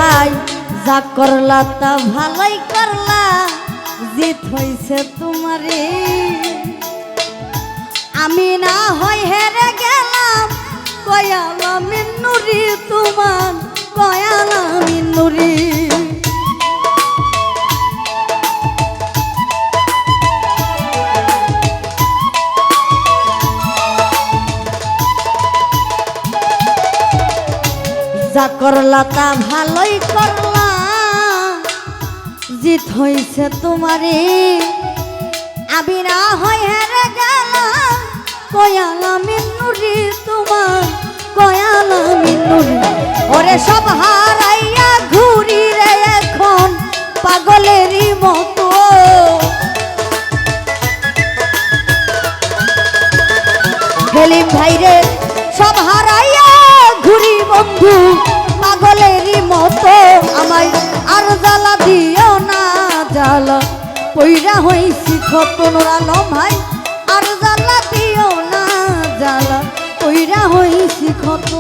ভাই যা করলা তা ভালোই করলা, জিত হইছে তোমারে। আমি না হয় হেরে গেলাম, কয়ালা মিন্নুরি তোমার, কয়ালা মিন্নুরি। যা করলা তা ভালোই করলা, জিত হইছে তোমারে। আমি না হয় হেরে গেলাম, কয়ালা মিন্নুরি তোমার, কয়ালা মিন্নুরি। ওরে সব হারাইয়া ঘুরি রে এখন পাগলেরই মতো। হেলিম ভাইরে সব হারাইয়া ঘুরি বন্ধু পাগলেরই মতো। আমায় আর জ্বালা দিও না, জ্বালা পইরা হইছি ক্ষত। নূর আলম ভাই আর জ্বালা দিও না, জ্বালা পইরা হইছি ক্ষত।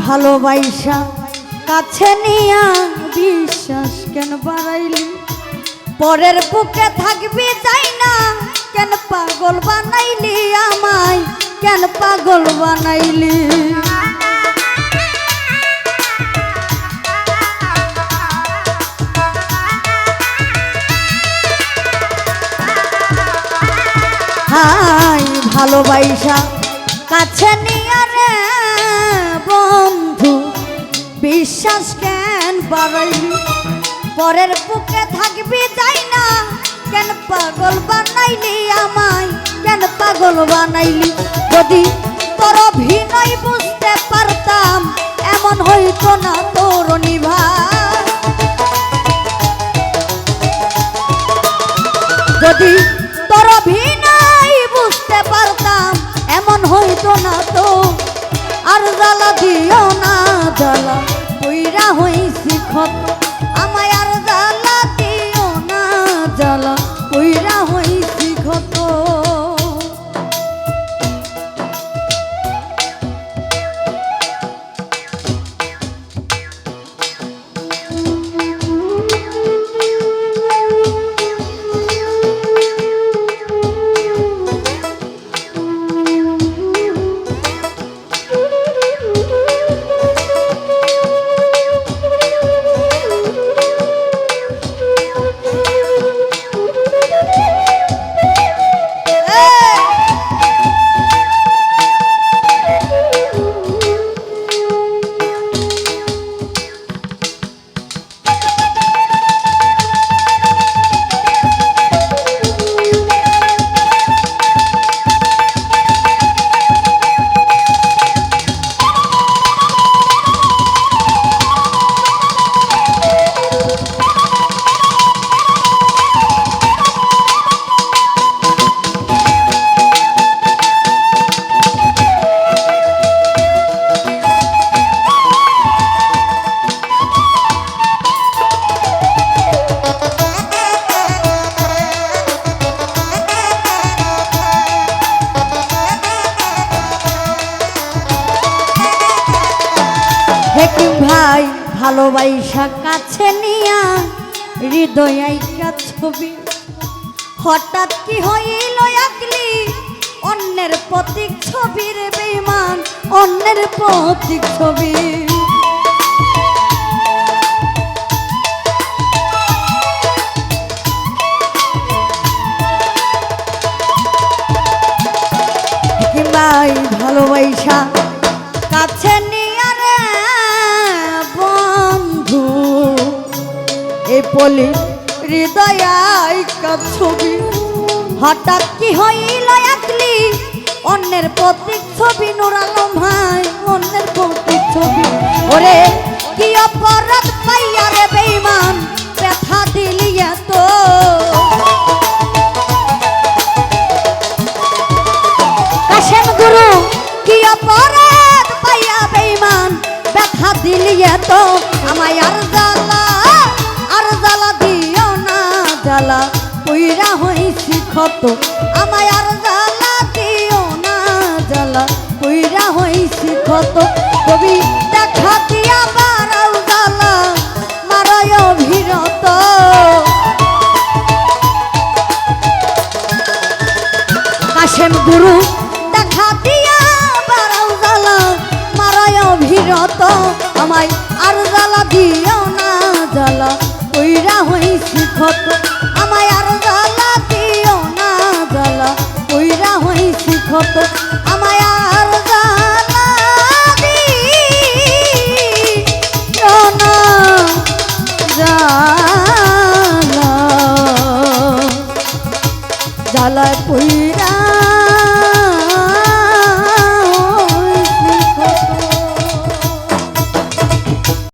ভালোবাসা কাছে নিয়া বিশ্বাস কেন বাড়াইলি, পরের বুকে থাকবি চাই না, কেন পাগল বানাইলি আমায়, কেন পাগল বানাইলি। হাই ভালোবাসা কাছে নিয়া রে বন্ধু বিশ্বাস কেন বাড়াইলি, পরের বুকে থাকবি যাই না, কেন পাগল বানাইলি আমায়, কেন পাগল বানাইলি। যদি তোর অভিনয় বুঝতে পারতাম, এমন হইতো না তোর নিভা। যদি তোর অভিনয় বুঝতে পারতাম, এমন হইতো না তো। আর জ্বালা দিও না, জ্বালা পইরা হইছি ক্ষত। আমায় আর জ্বালা দিও না, জ্বালা পইরা হইছি ক্ষত। কিংবাই ভালোবাসা কাছে নিয়া হৃদয় আইকা ছবি হঠাৎ কি হইল আকলি অন্যের প্রতীক ছবির বেঈমান অন্যের প্রতীক ছবি কিংবাই ভালোবাসা কাছে নিয়া রে বন্ধু এই পলি হৃদয় আইকা ছবি হঠাৎ কি হইল আকলি অন্যের প্রতীক ছবি নূর আলম ভাই অন্যের প্রতীক ছবি ওরে কি অপরাধ পাইয়া রে বেঈমান ব্যথা দিলি এত কাশেম গুরু কি অপরাধ পাইয়া বেঈমান ব্যথা দিলি এত আমায় আর জ্বালা দিও না জ্বালা পুইরা হইছি ক্ষত আমায় আর জ্বালা দিও না জ্বালা পুইরা হইছি ক্ষত কবি দেখা দিয়া বারাও জ্বালা মারায় অভিরত কাশেম গুরু দেখা দিয়া বারাও জ্বালা মারায় অভিরত আমায় আর জ্বালা দিও না জ্বালা পুইরা হইছি ক্ষত আমায় আর জ্বালা দিও না জ্বালা পুইরা হইছি ক্ষত আমায় আর জ্বালা দিও না জ্বালা জ্বালায় পুইরা